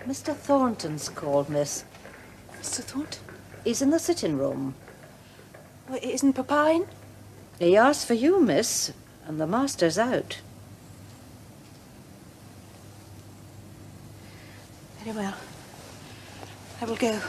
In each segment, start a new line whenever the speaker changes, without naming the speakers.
Mr. Thornton's called, miss.
Mr. Thornton?
He's in the sitting room.
Well, isn't Papa in?
He asked for you, miss, and the master's out.
Very well. I will go.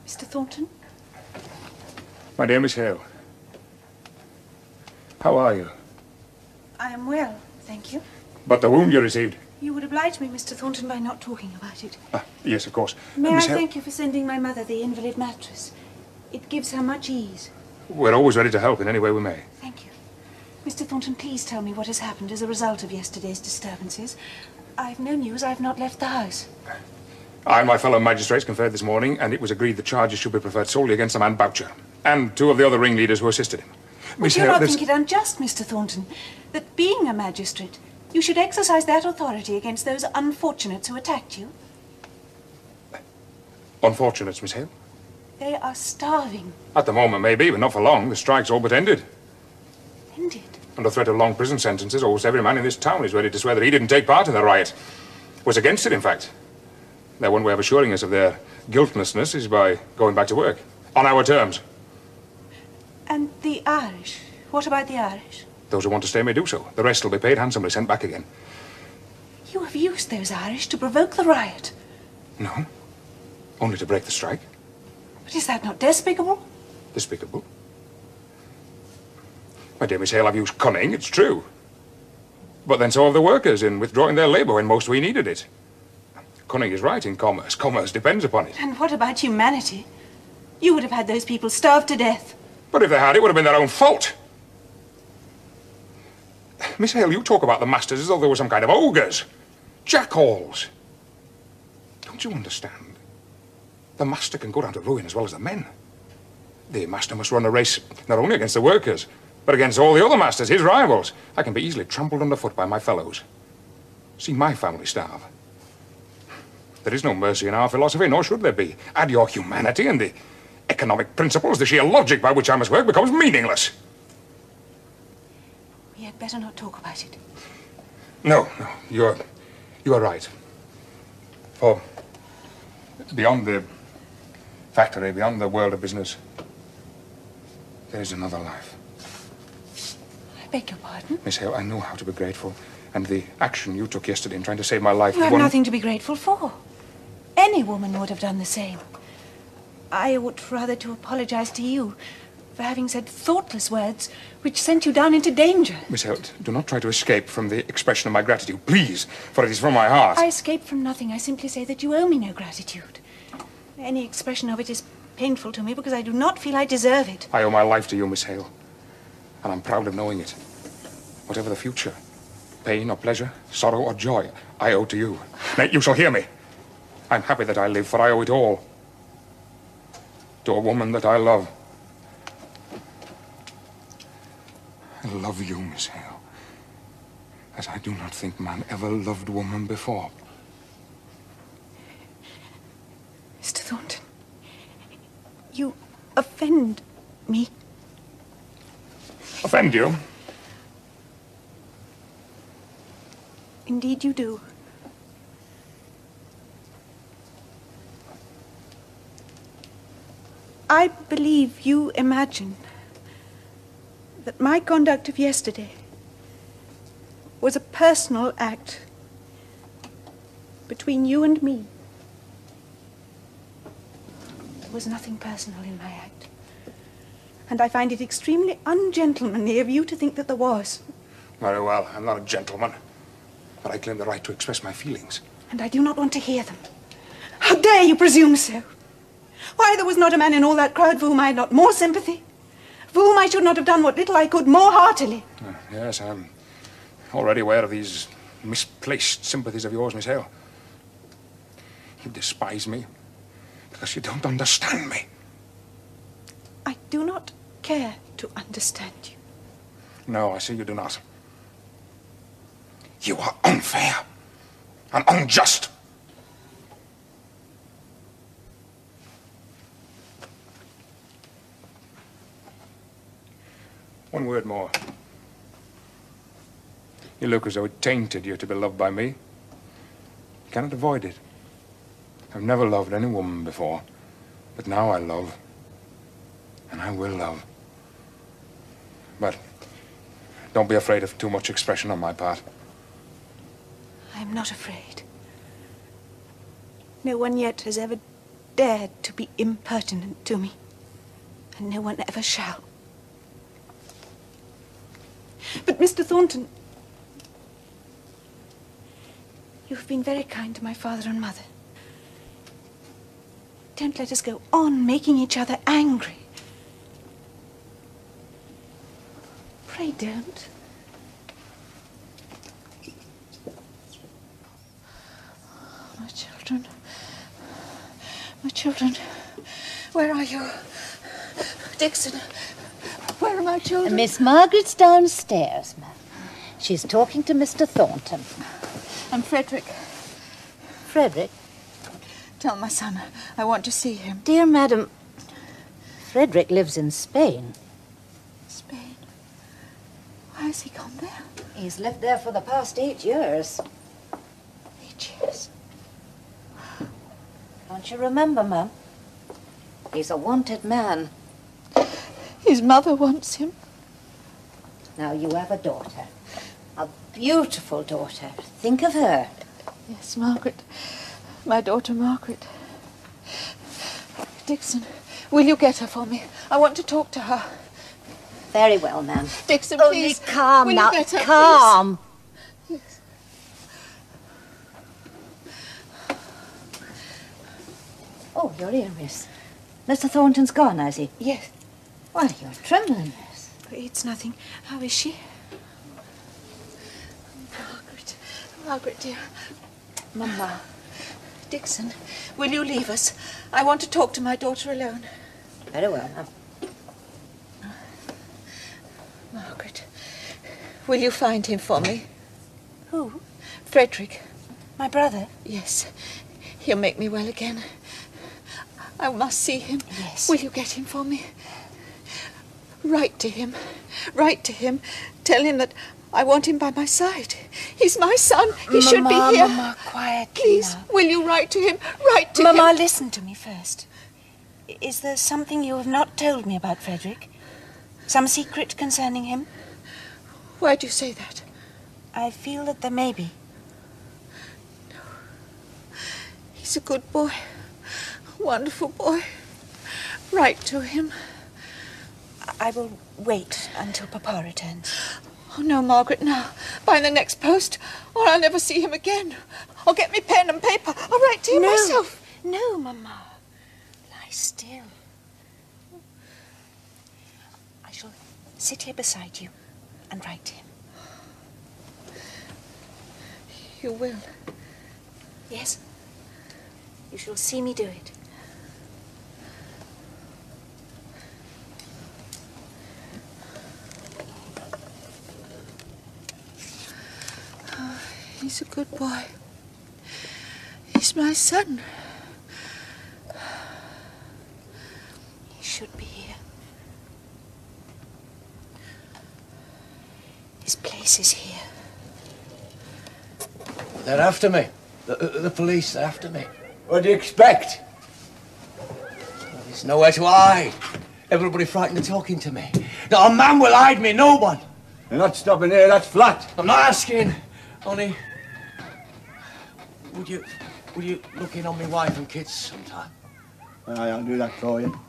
Mr. Thornton?
My dear Miss Hale. How are you?
I am well, thank you.
But the wound you received?
You would oblige me, Mr. Thornton, by not talking about it.
Yes, of course.
May I
Miss Hale,
thank you for sending my mother the invalid mattress? It gives her much ease.
we're always ready to help in any way we may.
Thank you. Mr. Thornton, please tell me what has happened as a result of yesterday's disturbances. I've no news. I've not left the house.
I and my fellow magistrates conferred this morning, and it was agreed the charges should be preferred solely against the man Boucher, and two of the other ringleaders who assisted him.
Would you not think it unjust, Mr. Thornton, that being a magistrate, you should exercise that authority against those unfortunates who attacked you?
Unfortunates, Miss Hale?
They are starving.
At the moment, maybe, but not for long. The strike's all but ended.
Ended?
Under threat of long prison sentences, almost every man in this town is ready to swear that he didn't take part in the riot. Was against it, in fact. Their one way of assuring us of their guiltlessness is by going back to work. On our terms.
And the Irish? What about the Irish?
Those who want to stay may do so. The rest will be paid handsomely, sent back again.
You have used those Irish to provoke the riot.
No. Only to break the strike.
But is that not despicable?
Despicable? My dear Miss Hale, I've used cunning, it's true. But then so have the workers in withdrawing their labour when most we needed it. Cunning is right in commerce. Commerce depends upon it.
And what about humanity? You would have had those people starved to death.
But if they had, it would have been their own fault. Miss Hale, you talk about the masters as though they were some kind of ogres. Jackalls. Don't you understand? The master can go down to ruin as well as the men. The master must run a race not only against the workers, but against all the other masters, his rivals. I can be easily trampled underfoot by my fellows. See my family starve. There is no mercy in our philosophy, nor should there be. Add your humanity and the economic principles, the sheer logic by which I must work becomes meaningless.
We had better not talk about it.
No, you are right. For beyond the factory, beyond the world of business, there is another life.
I beg your pardon?
Miss Hale, I know how to be grateful. And the action you took yesterday in trying to save my life...
You have nothing to be grateful for. Any woman would have done the same. I ought rather to apologize to you for having said thoughtless words which sent you down into danger.
Miss Hale, do not try to escape from the expression of my gratitude, please, for it is from my heart.
I escape from nothing. I simply say that you owe me no gratitude. Any expression of it is painful to me because I do not feel I deserve it.
I owe my life to you, Miss Hale, and I'm proud of knowing it. Whatever the future, pain or pleasure, sorrow or joy, I owe to you. Nay, you shall hear me. I'm happy that I live, for I owe it all to a woman that I love. I love you, Miss Hale, as I do not think man ever loved woman before.
Mr. Thornton, you offend me.
Offend you?
Indeed you do. I believe you imagine that my conduct of yesterday was a personal act between you and me. There was nothing personal in my act. And I find it extremely ungentlemanly of you to think that there was.
Very well, I'm not a gentleman, but I claim the right to express my feelings.
And I do not want to hear them. How dare you presume so? Why, there was not a man in all that crowd for whom I had not more sympathy, for whom I should not have done what little I could more heartily.
Yes, I'm already aware of these misplaced sympathies of yours, Miss Hale. You despise me because you don't understand me.
I do not care to understand you.
No, I see you do not. You are unfair. and unjust. One word more. You look as though it tainted you to be loved by me. You cannot avoid it. I've never loved any woman before, but now I love, and I will love. But don't be afraid of too much expression on my part.
I'm not afraid. No one yet has ever dared to be impertinent to me, and no one ever shall. But, Mr. Thornton, you have been very kind to my father and mother. Don't let us go on making each other angry. Pray don't. My children. My children. Where are you? Dixon. Where are my children?
Miss Margaret's downstairs, ma'am. She's talking to Mr. Thornton.
And Frederick.
Frederick?
Tell my son I want to see him.
Dear madam, Frederick lives in Spain.
Spain? Why has he gone there?
He's lived there for the past 8 years.
8 years?
Don't you remember, ma'am? He's a wanted man.
His mother wants him.
Now you have a daughter. A beautiful daughter. Think of her.
Yes, Margaret. My daughter, Margaret. Dixon, will you get her for me? I want to talk to her.
Very well, ma'am.
Dixon,
Only
please.
calm
will
now.
You get her,
calm.
Please? Yes.
Oh, you're here, miss. Mr. Thornton's gone, has he?
Yes.
Why, you're trembling, miss.
It's nothing. How is she? Margaret. Margaret, dear. Mama. Dixon, will you leave us? I want to talk to my daughter alone.
Very well, ma'am.
Margaret, will you find him for me?
Who?
Frederick.
My brother?
Yes. He'll make me well again. I must see him.
Yes.
Will you get him for me? Write to him. Write to him. Tell him that I want him by my side. He's my son. He should be here.
Mama, quietly
Please,
now.
will you write to him? Write to
Mama,
him.
listen to me first. Is there something you have not told me about Frederick? Some secret concerning him?
Why do you say that?
I feel that there may be.
He's a good boy. A wonderful boy. Write to him.
I will wait until Papa returns.
Oh, no, Margaret, now. By the next post, or I'll never see him again. I'll get me pen and paper. I'll write to him myself.
No, Mama. Lie still. I shall sit here beside you and write to him.
You will.
Yes. You shall see me do it.
He's a good boy. He's my son.
He should be here. His place is here.
They're after me. The police, they're after me. What do you expect? There's nowhere to hide. Everybody frightened of talking to me. Not a man will hide me, no one.
You're not stopping here, that's flat.
I'm not asking. Only, would you look in on me wife and kids sometime?
Aye, I'll do that for you.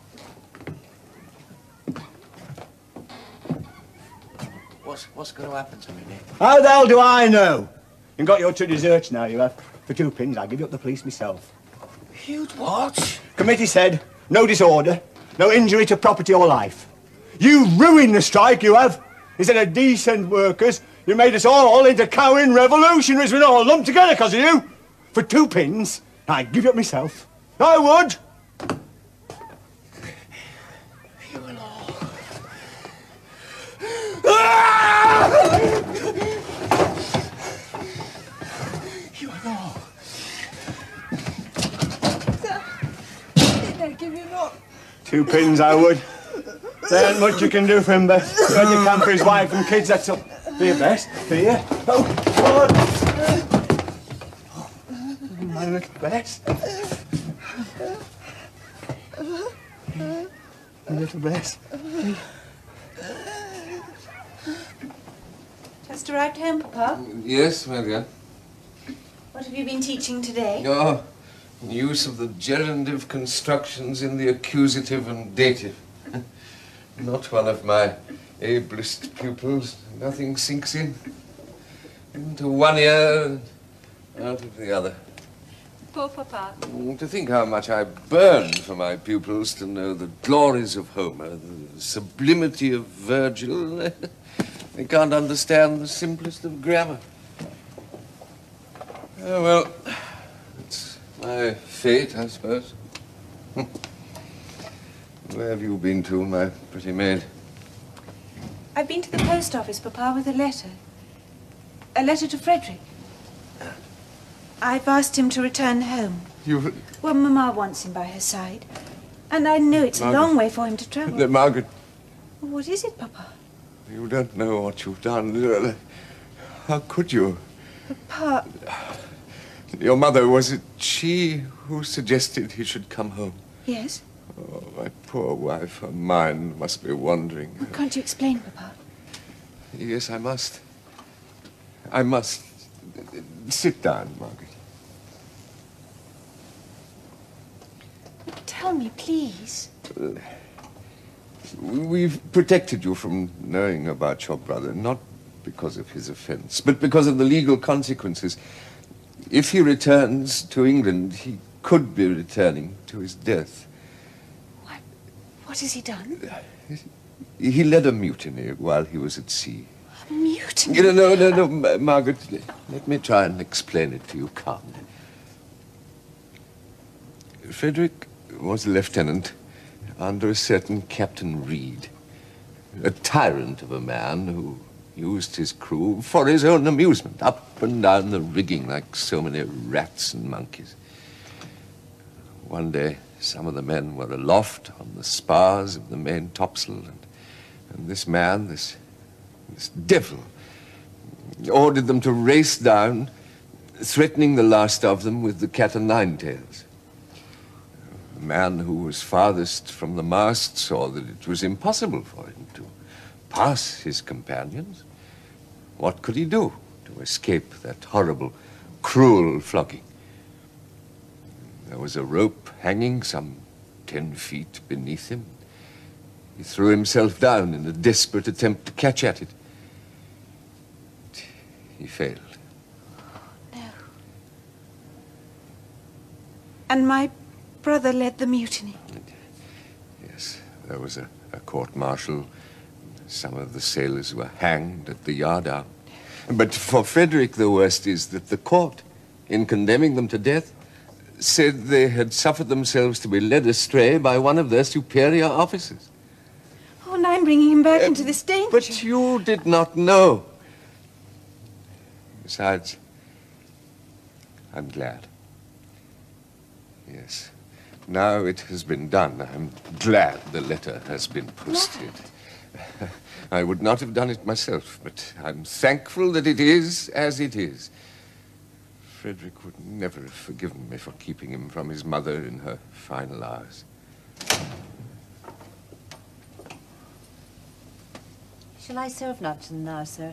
What's going to happen to me, Nick?
How the hell do I know? You've got your 2 desserts now, you have. For 2 pins, I'll give you up the police myself.
You'd what?
Committee said, no disorder, no injury to property or life. You ruined the strike, you have. Instead of decent workers, you made us all into cowing revolutionaries. We're all lumped together because of you. For 2 pins, I'd give you up myself. I would.
You and all. You and all.
2 pins, I would. There ain't much you can do for him, Bess. You had your can for his wife and kids, that's all. Do you, Bess? Do you? Oh, God! Oh, my little Bess. My little Bess.
Just arrived home, Papa?
Yes, my dear.
What have you been teaching today?
Oh, use of the gerundive constructions in the accusative and dative. Not one of my ablest pupils. Nothing sinks in. Into one ear and out of the other.
Poor Papa.
To think how much I burn for my pupils to know the glories of Homer, the sublimity of Virgil. They can't understand the simplest of grammar. Oh, well, it's my fate, I suppose. Where have you been to, my pretty maid?
I've been to the post office, Papa, with a letter. A letter to Frederick. I've asked him to return home.
You've...
Well, Mamma wants him by her side. And I know it's
Margaret.
a long way for him to travel.
Margaret,
What is it, Papa?
you don't know what you've done. How could you?
Papa,
Your mother, was it she who suggested he should come home?
yes?
Oh, my poor wife, her mind must be wandering.
Can't you explain, Papa?
Yes, I must. I must. Sit down, Margaret.
Tell me, please.
We've protected you from knowing about your brother, not because of his offense, but because of the legal consequences. If he returns to England, he could be returning to his death.
What has he done?
He led a mutiny while he was at sea.
A mutiny?
No, Margaret, let me try and explain it to you calmly. Frederick was a lieutenant under a certain Captain Reed, a tyrant of a man who used his crew for his own amusement, up and down the rigging like so many rats and monkeys. One day, some of the men were aloft on the spars of the main topsail, and this man, this devil, ordered them to race down, threatening the last of them with the cat-o'-nine-tails. The man who was farthest from the mast saw that it was impossible for him to pass his companions. What could he do to escape that horrible, cruel flogging? There was a rope hanging some 10 feet beneath him. He threw himself down in a desperate attempt to catch at it. He failed.
No. And my brother led the mutiny?
Yes, there was a court-martial. Some of the sailors were hanged at the yardarm. But for Frederick, the worst is that the court, in condemning them to death, said they had suffered themselves to be led astray by one of their superior officers.
Oh, and I'm bringing him back into this danger.
But you did not know. Besides, I'm glad. Yes. Now it has been done. I'm glad the letter has been posted. I would not have done it myself, but I'm thankful that it is as it is. Frederick would never have forgiven me for keeping him from his mother in her final hours.
Shall I serve luncheon now, sir?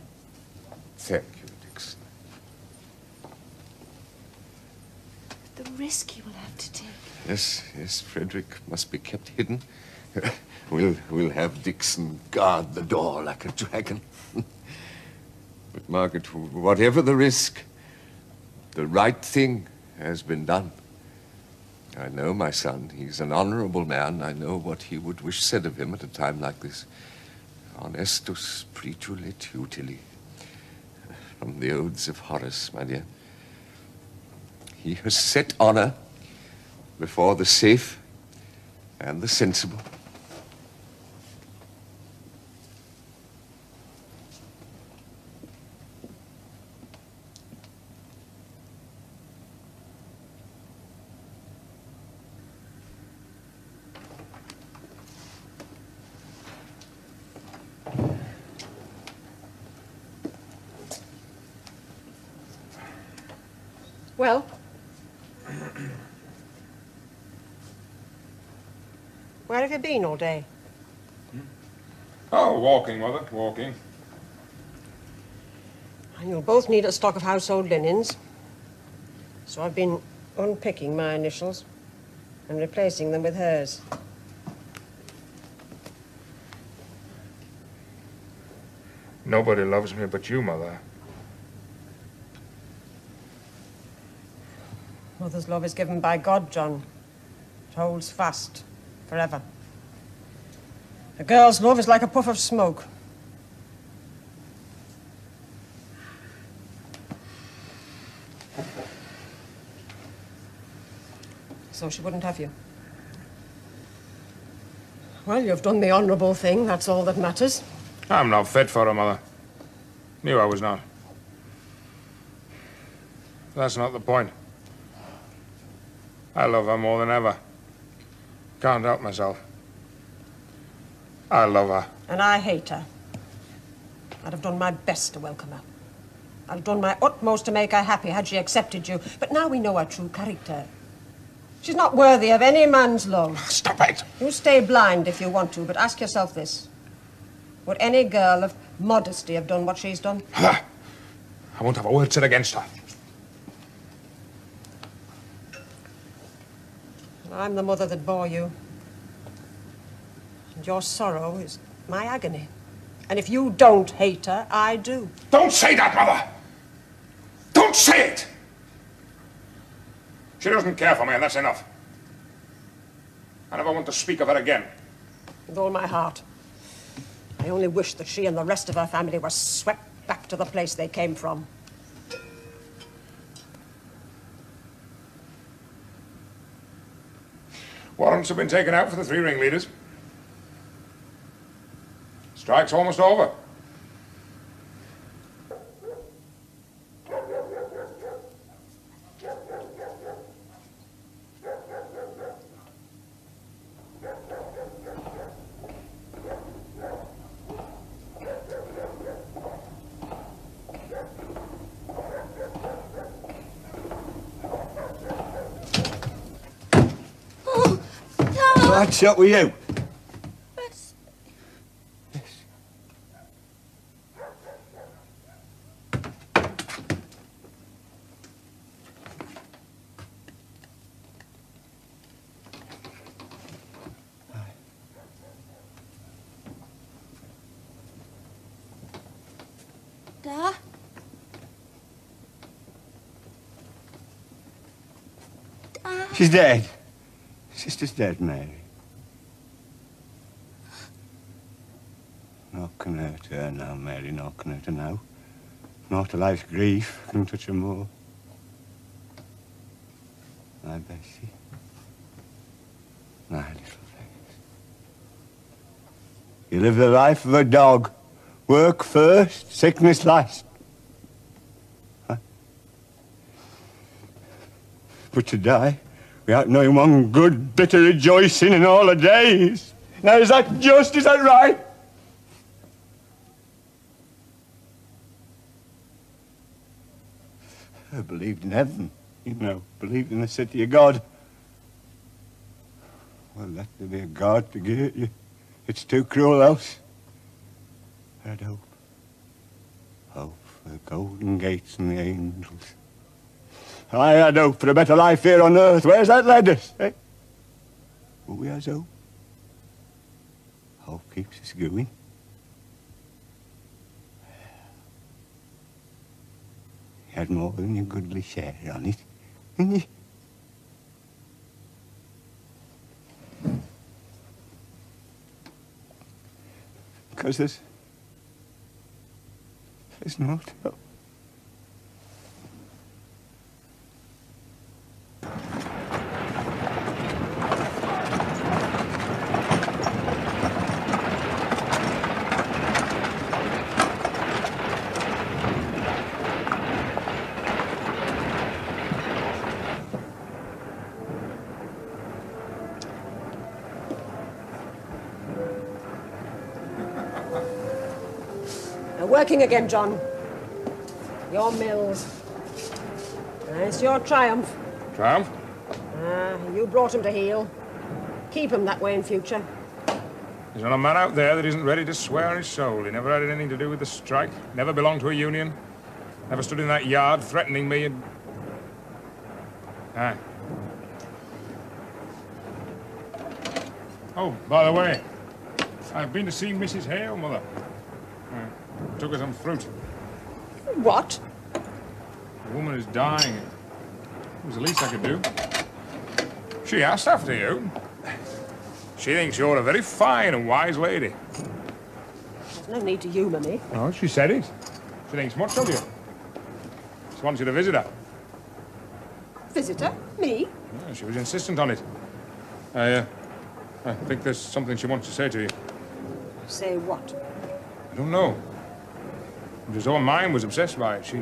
Thank you, Dixon.
The risk you will have to take.
Yes, Frederick must be kept hidden. We'll have Dixon guard the door like a dragon. But, Margaret, whatever the risk, the right thing has been done. I know my son. He's an honorable man. I know what he would wish said of him at a time like this. Honestus pritulit utili. From the Odes of Horace, my dear. He has set honor before the safe and the sensible.
Well? Where have you been all day?
Oh, walking, Mother, walking.
And you'll both need a stock of household linens. So I've been unpicking my initials and replacing them with hers.
Nobody loves me but you, Mother.
Mother's love is given by God, John. It holds fast forever. A girl's love is like a puff of smoke. So she wouldn't have you. Well, you've done the honourable thing, that's all that matters.
I'm not fit for her, Mother. Knew I was not. That's not the point. I love her more than ever. Can't help myself. I love her.
And I hate her. I'd have done my best to welcome her. I'd have done my utmost to make her happy had she accepted you. But now we know her true character. She's not worthy of any man's love.
Stop it!
You stay blind if you want to, but ask yourself this. Would any girl of modesty have done what she's done?
Mother, I won't have a word said against her.
I'm the mother that bore you. And your sorrow is my agony. And if you don't hate her, I do.
Don't say that, Mother! Don't say it! She doesn't care for me, and that's enough. I never want to speak of her again.
With all my heart. I only wish that she and the rest of her family were swept back to the place they came from.
Warrants have been taken out for the 3 ringleaders. Strike's almost over.
What's up with you?
Da?
She's dead. Sister's dead, Mary. No can hurt her now, Mary. No can hurt her now. Not to life's grief can touch her more. My Bessie. My little face. You live the life of a dog. Work first, sickness last. Huh? But to die without knowing one good bit of rejoicing in all the days. Now, is that just? Is that right? I believed in heaven, you know, believed in the city of God. Well, let there be a God to give it you. It's too cruel else. I had hope. Hope for the golden gates and the angels. I had hope for a better life here on earth. Where's that led us, eh? Who has hope? Hope keeps us going. You had more than your goodly share on it, didn't you? Because there's not hope.
Working again, John. Your mills. It's your triumph.
Triumph?
You brought him to heel. Keep him that way in future.
There's not a man out there that isn't ready to swear on his soul. He never had anything to do with the strike, never belonged to a union, never stood in that yard threatening me and... Aye. Oh, by the way, I've been to see Mrs. Hale, Mother. Took her some fruit.
What?
The woman is dying. It was the least I could do. She asked after you. She thinks you're a very fine and wise lady.
There's no need to humour me.
Oh, she said it. She thinks much of you. She wants you to visit her.
Visitor? Me?
Yeah, she was insistent on it. I think there's something she wants to say to you.
Say what?
I don't know. It was her mind was obsessed by it. She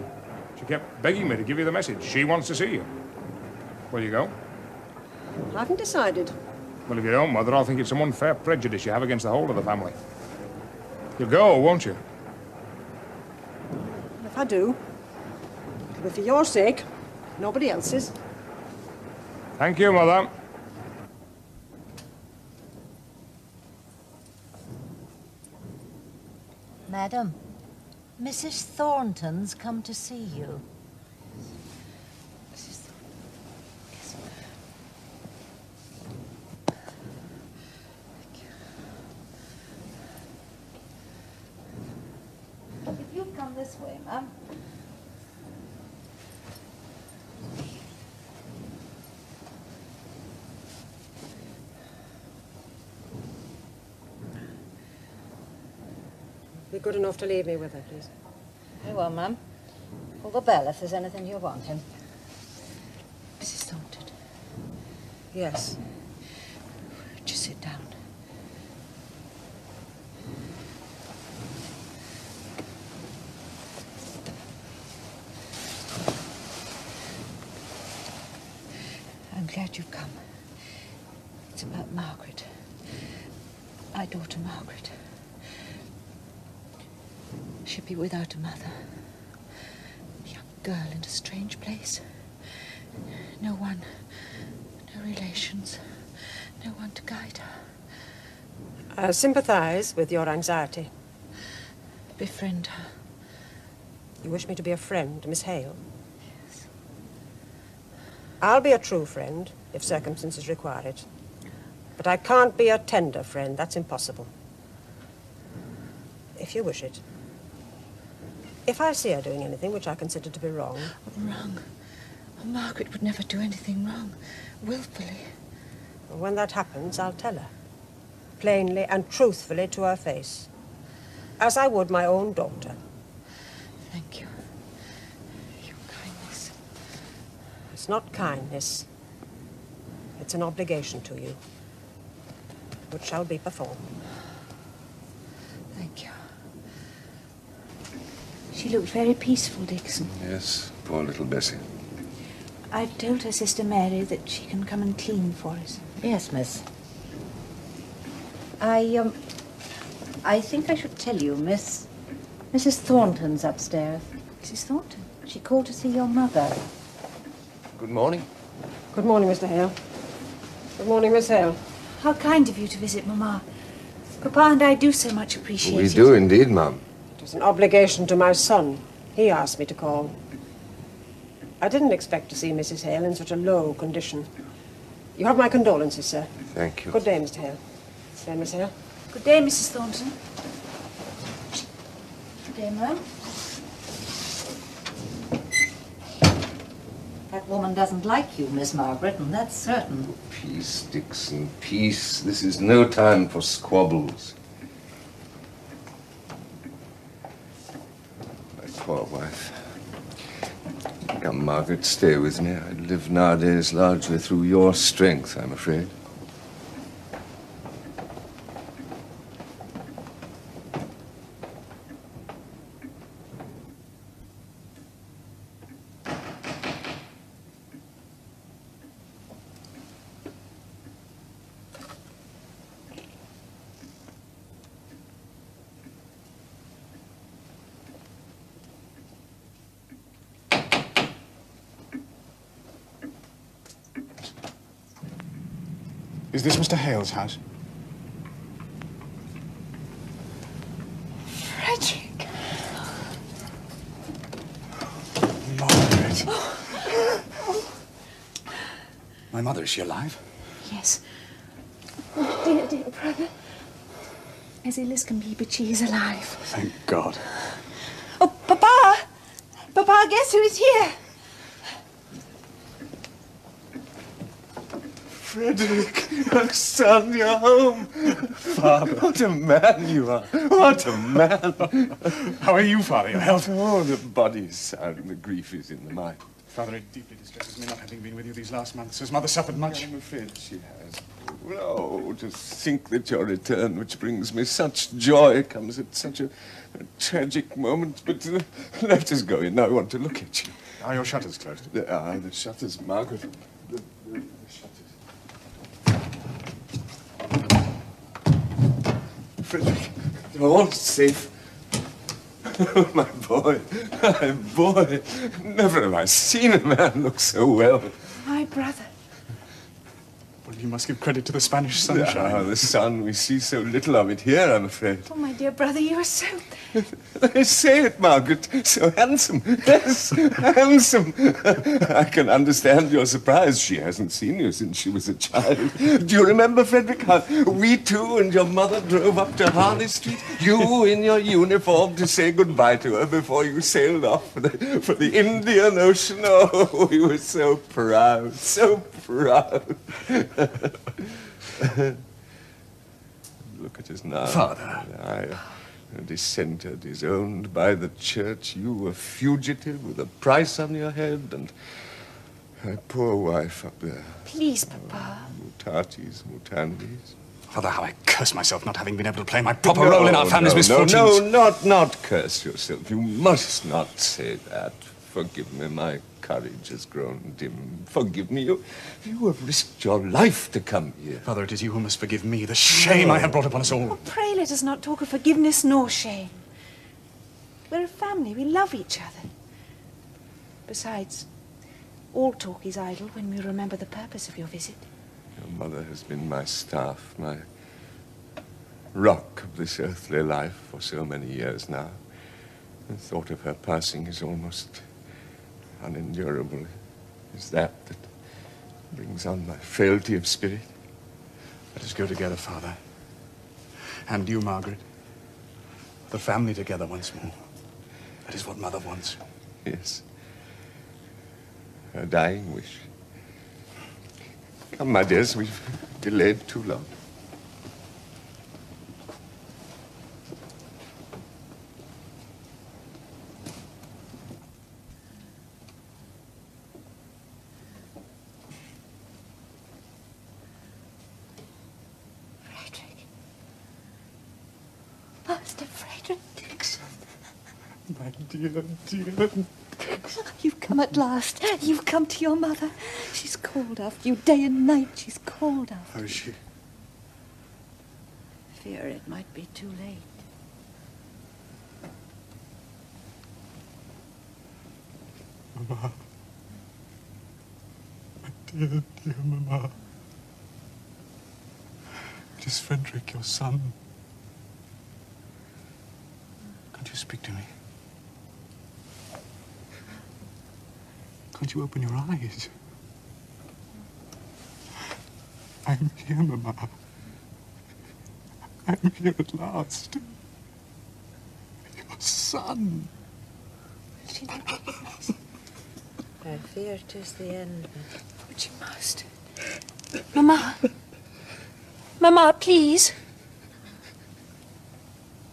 kept begging me to give you the message. She wants to see you. Will you go?
I haven't decided.
Well, if you don't, Mother, I'll think it's some unfair prejudice you have against the whole of the family. You'll go, won't you?
If I do, it'll be for your sake, nobody else's.
Thank you, Mother.
Madam, Mrs. Thornton's come to see you. If you'd come this way, ma'am.
Be good enough to leave me with her, please.
Very well, ma'am. Call the bell if there's anything you want him.
Mrs. Thornton,
Yes.
just sit down. I'm glad you've come. It's about Margaret. My daughter, Margaret. She'd be without a mother. A young girl in a strange place. No one, no relations, no one to guide her.
I sympathise with your anxiety.
Befriend her.
You wish me to be a friend to Miss Hale?
Yes.
I'll be a true friend if circumstances require it. But I can't be a tender friend. That's impossible. If you wish it. If I see her doing anything which I consider to be wrong...
Wrong? Oh, Margaret would never do anything wrong. Willfully.
When that happens, I'll tell her. Plainly and truthfully to her face. As I would my own daughter.
Thank you. Your kindness.
It's not kindness. It's an obligation to you. Which shall be performed.
Thank you. She looked very peaceful, Dixon.
Yes, poor little Bessie.
I've told her sister Mary that she can come and clean for us.
Yes, miss. I think I should tell you, Mrs. Thornton's upstairs.
Mrs. Thornton?
She called to see your mother.
Good morning.
Good morning, Mr. Hale. Good morning, Miss Hale.
How kind of you to visit Mamma. Papa and I do so much appreciate
We
it.
do indeed, Mum.
It was an obligation to my son. He asked me to call. I didn't expect to see Mrs. Hale in such a low condition. You have my condolences, sir.
Thank you.
Good day, Mr. Hale. Good day, Miss Hale.
Good day, Mrs. Thornton.
Good day, ma'am. That woman doesn't like you, Miss Margaret, and that's certain.
Peace, Dixon, peace. This is no time for squabbles. My poor wife. Come, Margaret, stay with me. I live nowadays largely through your strength, I'm afraid.
Is this Mr. Hale's house?
Frederick.
Margaret. My mother, is she alive?
Yes. Oh, dear, dear brother. As ill as can be, but she is alive.
Thank God.
Oh, Papa! Papa, guess who is here?
Frederick, your son, you're home. Father, what a man you are. What a man.
How are you, Father? Your health?
Oh, the body is sound, the grief is in the mind.
Father, it deeply distresses me not having been with you these last months. Has Mother suffered much?
I'm afraid she has. Oh, to think that your return, which brings me such joy, comes at such a tragic moment. But let us go in. I want to look at you.
Are your shutters closed?
The shutters, Margaret. The shutters. Frederick, you're all safe. Oh, my boy, my boy. Never have I seen a man look so well.
My brother.
Well, you must give credit to the Spanish sunshine.
Ah, the sun, we see so little of it here, I'm afraid.
Oh, my dear brother, you are so...
Say it, Margaret. So handsome. Yes, handsome. I can understand your surprise. She hasn't seen you since she was a child. Do you remember, Frederick, how we two and your mother drove up to Harley Street? You in your uniform to say goodbye to her before you sailed off for the Indian Ocean. Oh, we were so proud, so proud. Look at us now.
Father.
A dissenter, disowned by the church. You a fugitive with a price on your head, and my poor wife up there.
Please, Papa.
Mutatis, mutandis.
Father, how I curse myself not having been able to play my proper role in our family's misfortunes.
No, not curse yourself. You must not say that. Forgive me, my courage has grown dim. Forgive me, you have risked your life to come here.
Father, it is you who must forgive me. The shame I have brought upon us all.
Oh, pray let us not talk of forgiveness nor shame. We're a family. We love each other. Besides, all talk is idle when we remember the purpose of your visit.
Your mother has been my staff, my rock of this earthly life for so many years now. The thought of her passing is almost unendurable. Is that brings on my frailty of spirit?
Let us go together, Father. And you, Margaret. The family together once more. That is what Mother wants.
Yes. Her dying wish. Come, my dears, we've delayed too long.
Master Frederick Dixon.
My dear, dear.
You've come at last. You've come to your mother. She's called after you day and night. She's called after you.
How is she?
Fear it might be too late.
Mama. My dear, dear Mama. It is Frederick, your son. Can't you speak to me? Can't you open your eyes? I'm here, Mama. I'm here at last. Your son.
She not recognize.
I fear 'tis the end.
But she must. Mama. Mama, please.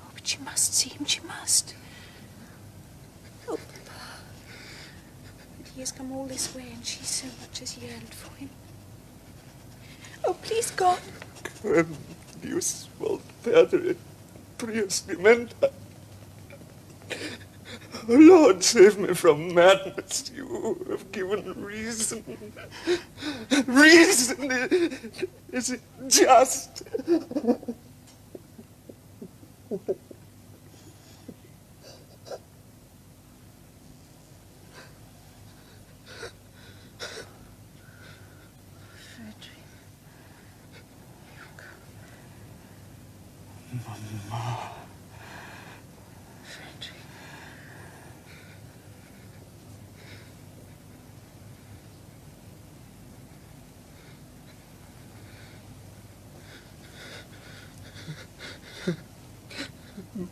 Oh, but she must see him. She must. Oh, Papa. He has come all this way, and she so much as yearned for him. Oh, please, God.
Quem Deus voltere prius mementa. Oh, Lord, save me from madness. You have given reason. Reason, is it just?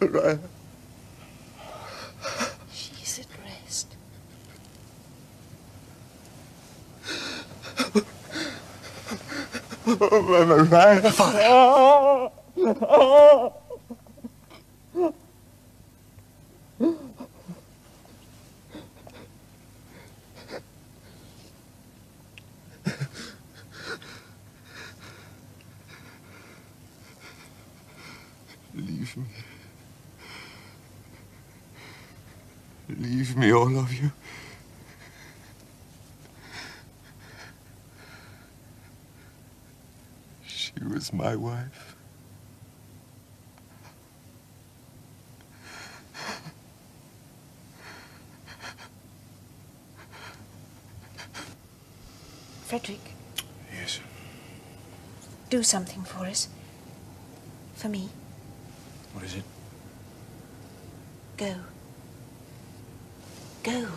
Maria.
She's at rest.
Oh, Maria.
Father.
Leave me. Leave me, all of you. She was my wife.
Frederick,
Yes.
do something for us. For me.
What is it?
Go. Go.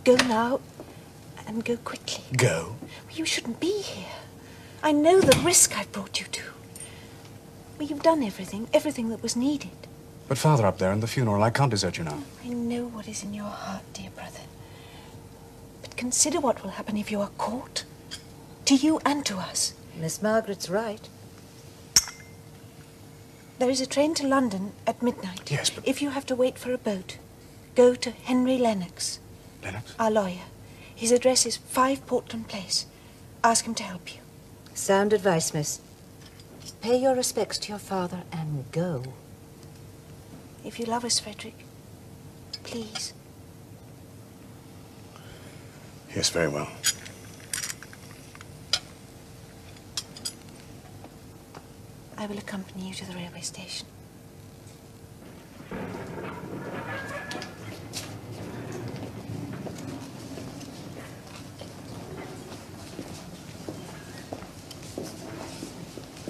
Go now, and go quickly.
Go?
You shouldn't be here. I know the risk I've brought you to. Well, you've done everything that was needed.
But Father up there in the funeral, I can't desert you now.
I know what is in your heart, dear brother. But consider what will happen if you are caught. To you and to us.
Miss Margaret's right.
There is a train to London at midnight.
Yes, but...
If you have to wait for a boat, go to Henry Lennox.
Lennox?
Our lawyer. His address is 5 Portland Place. Ask him to help you.
Sound advice, miss. Pay your respects to your father and go.
If you love us, Frederick, please.
Yes, very well.
I will accompany you to the railway station.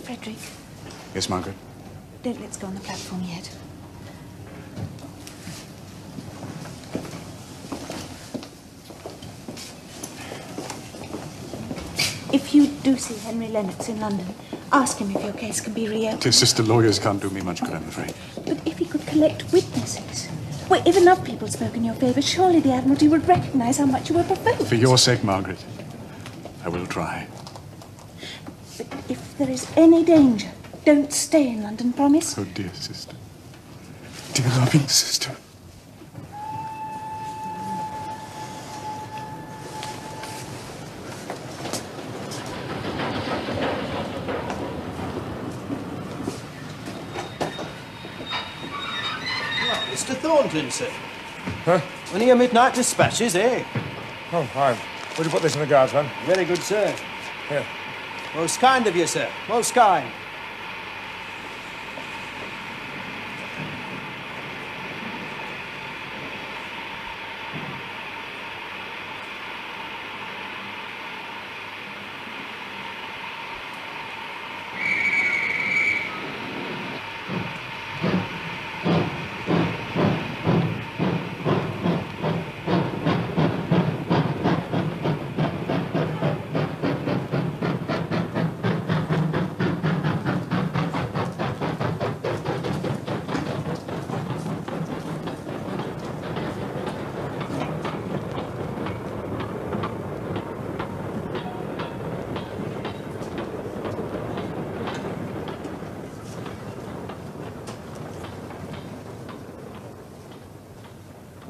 Frederick,
Yes, Margaret?
don't let's go on the platform yet. If you do see Henry Lennox in London, ask him if your case can be reopened.
His sister lawyers can't do me much good, I'm afraid.
But if he could collect witnesses, well, if enough people spoke in your favour, surely the Admiralty would recognise how much you were provoked.
For your sake, Margaret, I will try.
But if there is any danger, don't stay in London, promise?
Oh, dear sister. Dear loving sister.
Mr. Thornton, sir.
Huh?
One of your midnight dispatches, eh?
Oh, fine. Would you put this in the guards, man?
Very good, sir.
Here.
Most kind of you, sir. Most kind.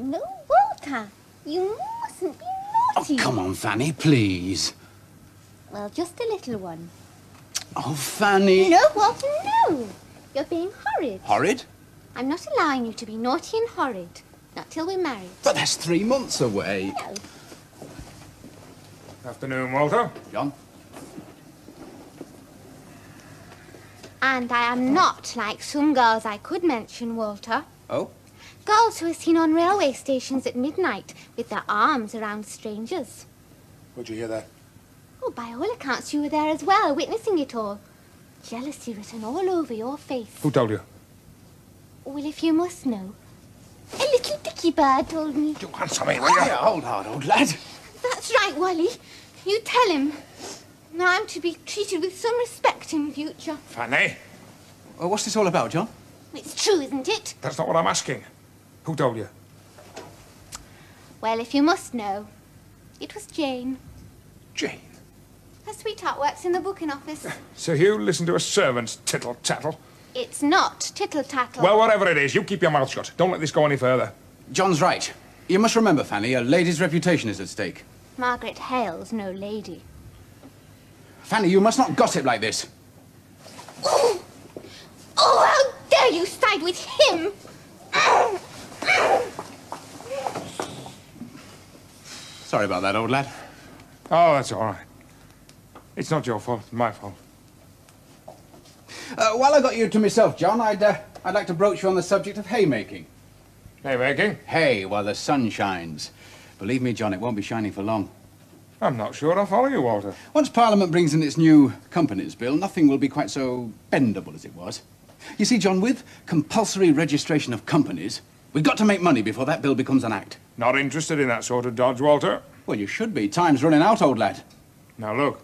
No, Walter, you mustn't be naughty.
Oh, come on, Fanny, please.
Well, just a little one.
Oh, Fanny.
No, Walter, no. You're being horrid.
Horrid?
I'm not allowing you to be naughty and horrid. Not till we're married.
But that's 3 months away.
No.
Afternoon, Walter.
John?
And I am not like some girls I could mention, Walter.
Oh?
Girls who are seen on railway stations at midnight with their arms around strangers.
Would you hear that?
Oh, by all accounts, you were there as well, witnessing it all. Jealousy written all over your face.
Who told you?
Well, if you must know, a little dicky bird told me.
You answer me, will you?
Yeah, hold hard, old lad.
That's right, Wally. You tell him. Now I'm to be treated with some respect in future.
Fanny?
Well, what's this all about, John?
It's true, isn't it?
That's not what I'm asking. Who told you?
Well, if you must know, it was Jane.
Jane?
Her sweetheart works in the booking office.
So you listen to a servant's tittle-tattle?
It's not tittle-tattle.
Well, whatever it is, you keep your mouth shut. Don't let this go any further.
John's right. You must remember, Fanny, a lady's reputation is at stake.
Margaret Hale's no lady.
Fanny, you must not gossip like this.
Oh, how dare you side with him!
Sorry about that, old lad.
Oh, that's all right. It's not your fault, it's my fault.
While I got you to myself, John, I'd like to broach you on the subject of haymaking.
Haymaking?
Hay while the sun shines. Believe me, John, it won't be shining for long.
I'm not sure I follow you, Walter.
Once Parliament brings in its new Companies Bill, nothing will be quite so bendable as it was. You see, John, with compulsory registration of companies, we've got to make money before that bill becomes an act.
Not interested in that sort of dodge, Walter.
Well, you should be. Time's running out, old lad.
Now, look,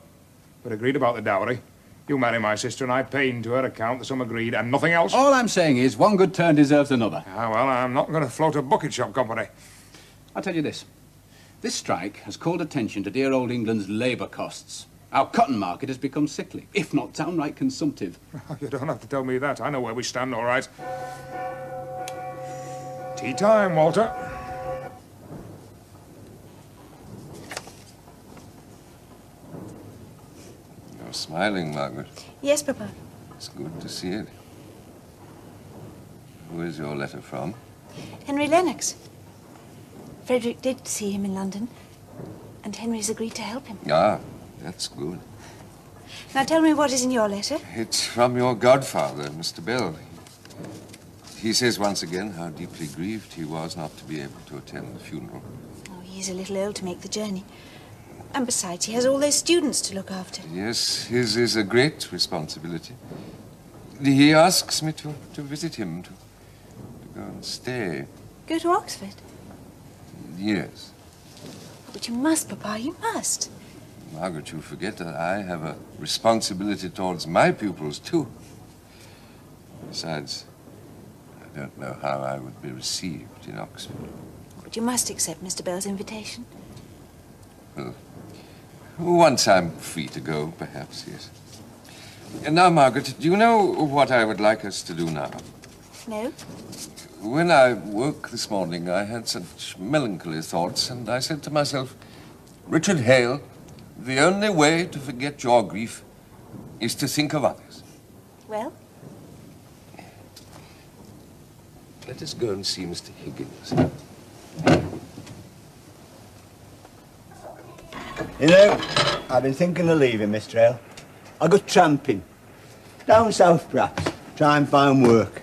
we're agreed about the dowry. You marry my sister and I pay into her account the sum agreed and nothing else.
All I'm saying is one good turn deserves another.
Ah, well, I'm not going to float a bucket shop company.
I'll tell you this. This strike has called attention to dear old England's labour costs. Our cotton market has become sickly, if not downright consumptive.
You don't have to tell me that. I know where we stand, all right. Tea time, Walter.
You're smiling, Margaret.
Yes, Papa.
It's good to see it. Who is your letter from?
Henry Lennox. Frederick did see him in London, and Henry's agreed to help him.
Ah, that's good.
Now tell me what is in your letter.
It's from your godfather, Mr. Bell. He says once again how deeply grieved he was not to be able to attend the funeral.
Oh, he's a little old to make the journey. And besides, he has all those students to look after.
Yes, his is a great responsibility. He asks me to visit him, to go and stay.
Go to Oxford?
Yes.
But you must, Papa, you must.
Margaret, you forget that I have a responsibility towards my pupils, too. Besides, I don't know how I would be received in Oxford.
But you must accept Mr. Bell's invitation.
Well, once I'm free to go, perhaps, yes. And now, Margaret, do you know what I would like us to do now?
No?
When I woke this morning, I had such melancholy thoughts, and I said to myself, Richard Hale, the only way to forget your grief is to think of others.
Well?
Let us go and see Mr. Higgins.
You know, I've been thinking of leaving, Mr. Hale. I'll go tramping. Down south, perhaps. Try and find work.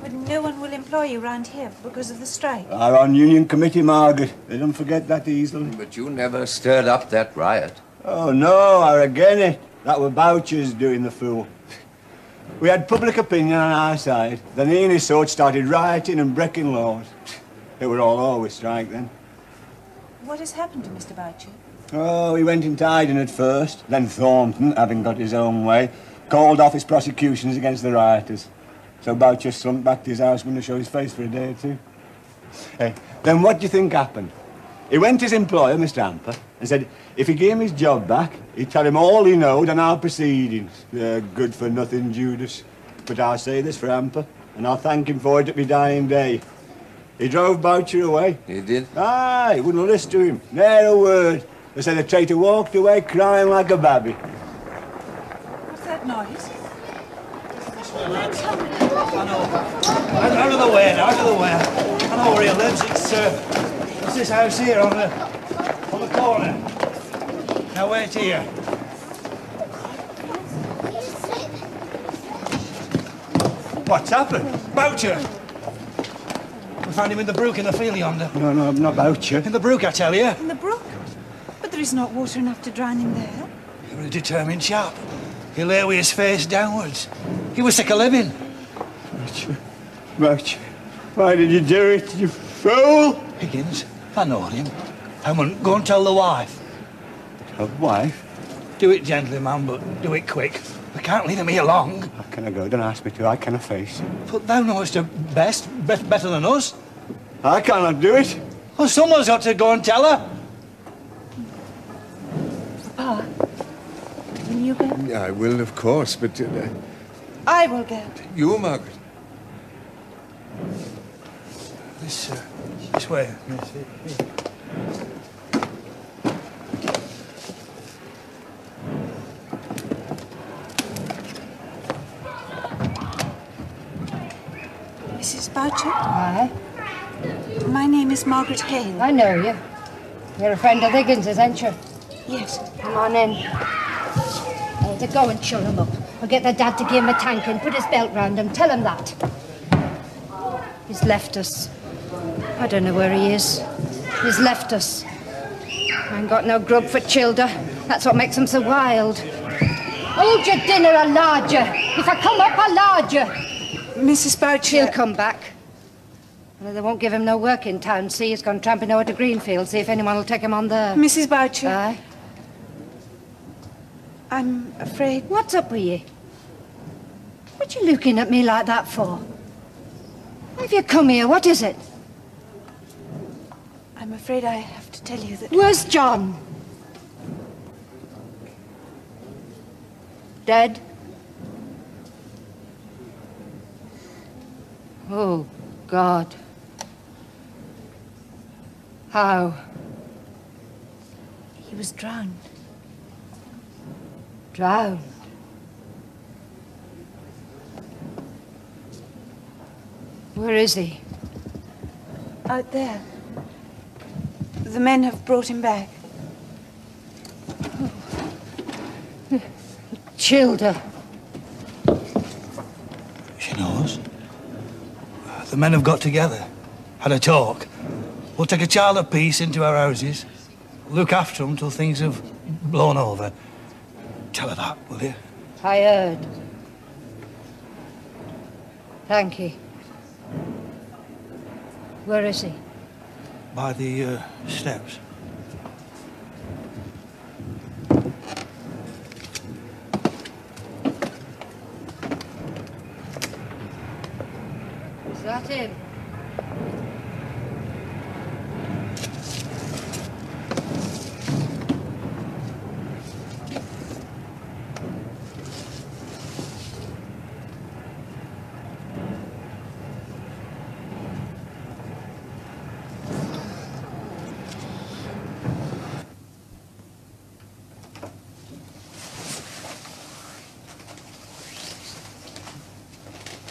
But no one will employ you round here because of the strike.
Our on union committee, Margaret. They don't forget that easily.
But you never stirred up that riot.
Oh, no, I reckon it. That were Boucher's doing the fool. We had public opinion on our side. Then he and his sort started rioting and breaking laws. It were all over with strike then.
What has happened to Mr. Boucher?
Oh, he went into hiding at first. Then Thornton, having got his own way, called off his prosecutions against the rioters. So Boucher slunk back to his house, wouldn't show his face for a day or two. Hey, then what do you think happened? He went to his employer, Mr. Hamper, and said if he gave him his job back, he'd tell him all he knowed on our proceedings. Good for nothing, Judas. But I'll say this for Hamper, and I'll thank him for it at my dying day. He drove Boucher away.
He did?
Aye, he wouldn't listen to him. Ne'er a word. They said the traitor walked away crying like a babby.
What's that noise?
Out of the way now, out of the way. I know where he lives. It's this house here on the corner. Now wait here. What's happened? Boucher! We found him in the brook in the field yonder.
No, not Boucher.
In the brook, I tell you.
In the brook? But there is not water enough to drown him there.
He was a determined chap. He lay with his face downwards. He was sick of living.
Boucher, why did you do it, you fool?
Higgins, I know him. I wouldn't go and tell the wife.
Her wife?
Do it gently, man, but do it quick. We can't leave him here long.
I can I go? Don't ask me to. I cannot face.
But thou knowest her best, better than us.
I cannot do it.
Well, someone's got to go and tell her.
Papa, will you go?
I will, of course, but...
I will go.
You, Margaret.
This way.
Mrs. Boucher?
Aye.
My name is Margaret Hale.
I know you. You're a friend of Higgins's, ain't you?
Yes.
Come on in. Oh, to go and shut him up. I'll get the dad to give him a tank and put his belt round him. Tell him that. He's left us. I don't know where he is. He's left us. I ain't got no grub for childer. That's what makes him so wild. Hold your dinner, I'll lard you. If I come up, I'll lard you.
Mrs. Boucher...
He'll come back. Well, they won't give him no work in town. See, he's gone tramping over to Greenfield. See if anyone will take him on there.
Mrs. Boucher...
Aye?
I'm afraid...
What's up with you? What you looking at me like that for? Have you come here? What is it?
I'm afraid I have to tell you that...
Where's John? Dead? Oh, God. How?
He was drowned.
Drowned? Where is he?
Out there. The men have brought him back.
Childer.
She knows. The men have got together, had a talk. We'll take a child apiece into our houses, look after them till things have blown over. Tell her that, will you?
I heard. Thank you. Where is he?
By the steps.
Is that him?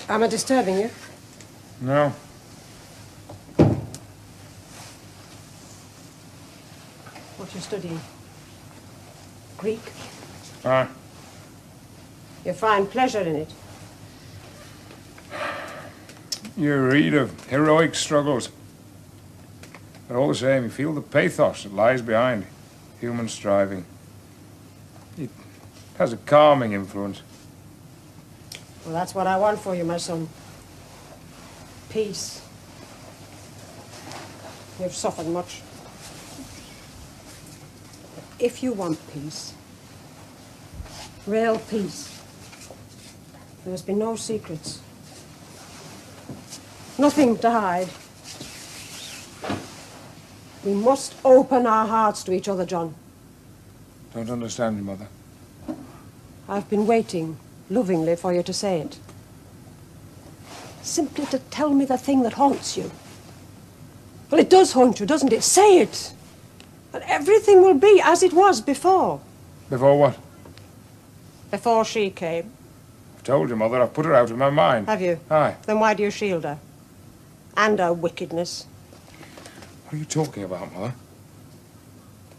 Am I disturbing you?
No.
What you studying? Greek?
Aye.
You find pleasure in it?
You read of heroic struggles. But all the same, you feel the pathos that lies behind human striving. It has a calming influence.
Well, that's what I want for you, my son. Peace. You've suffered much. If you want peace, real peace, there must be no secrets. Nothing to hide. We must open our hearts to each other, John.
Don't understand you, Mother.
I've been waiting lovingly for you to say it. Simply to tell me the thing that haunts you. Well, it does haunt you, doesn't it? Say it. And everything will be as it was before.
Before what?
Before she came.
I've told you, Mother, I've put her out of my mind.
Have you?
Aye.
Then why do you shield her? And her wickedness.
What are you talking about, Mother?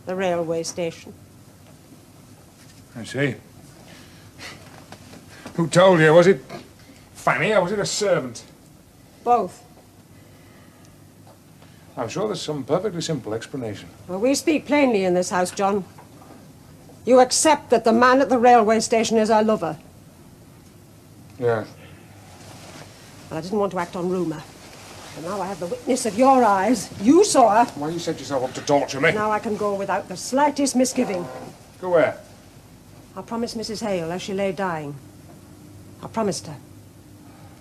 The railway station.
I see. Who told you? Was it Fanny or was it a servant?
Both.
I'm sure there's some perfectly simple explanation.
Well, we speak plainly in this house, John. You accept that the man at the railway station is our lover.
Yeah.
Well, I didn't want to act on rumour. But now I have the witness of your eyes. You saw her.
Why you set yourself up to torture me?
Now I can go without the slightest misgiving.
Go where?
I promised Mrs. Hale as she lay dying. I promised her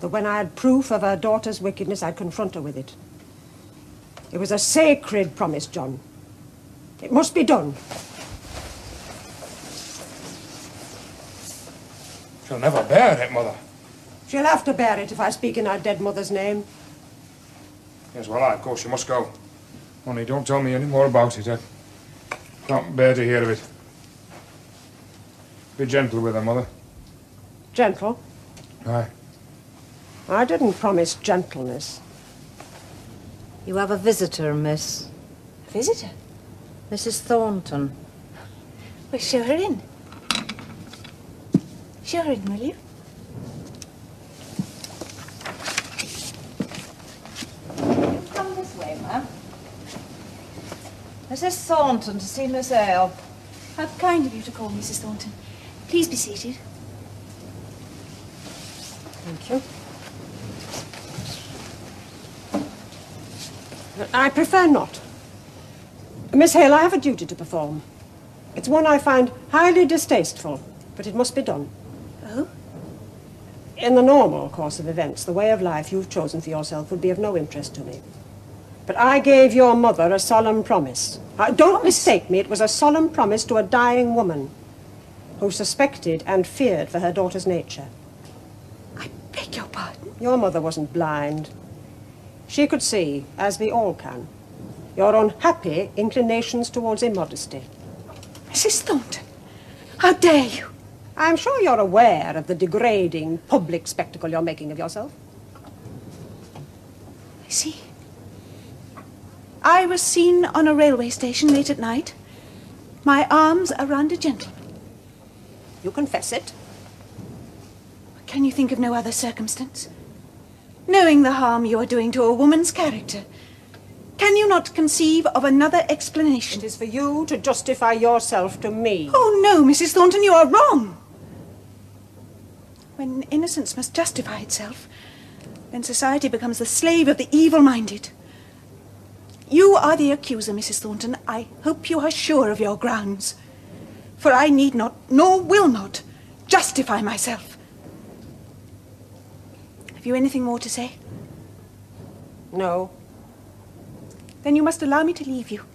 that when I had proof of her daughter's wickedness, I'd confront her with it. It was a sacred promise, John. It must be done.
She'll never bear it, Mother.
She'll have to bear it if I speak in her dead mother's name.
Yes, well, of course you must go. Only don't tell me any more about it. I can't bear to hear of it. Be gentle with her, Mother.
Gentle?
Aye.
I didn't promise gentleness.
You have a visitor, miss.
A visitor?
Mrs. Thornton.
Well, show her in. Show her in, will you?
Come this way, ma'am. Mrs. Thornton to see Miss Hale.
How kind of you to call, Mrs. Thornton. Please be seated.
Thank you. I prefer not. Miss Hale, I have a duty to perform. It's one I find highly distasteful, but it must be done.
Oh?
In the normal course of events, the way of life you've chosen for yourself would be of no interest to me. But I gave your mother a solemn promise. Don't mistake me, it was a solemn promise to a dying woman who suspected and feared for her daughter's nature.
I beg your pardon?
Your mother wasn't blind. She could see, as we all can, your unhappy inclinations towards immodesty.
Mrs. Thornton, how dare you?
I'm sure you're aware of the degrading public spectacle you're making of yourself.
I see. I was seen on a railway station late at night, my arms around a gentleman.
You confess it?
Can you think of no other circumstance? Knowing the harm you are doing to a woman's character, can you not conceive of another explanation?
It is for you to justify yourself to me.
Oh, no, Mrs. Thornton, you are wrong. When innocence must justify itself, then society becomes the slave of the evil-minded. You are the accuser, Mrs. Thornton. I hope you are sure of your grounds. For I need not, nor will not, justify myself. Have you anything more to say?
No.
Then you must allow me to leave you.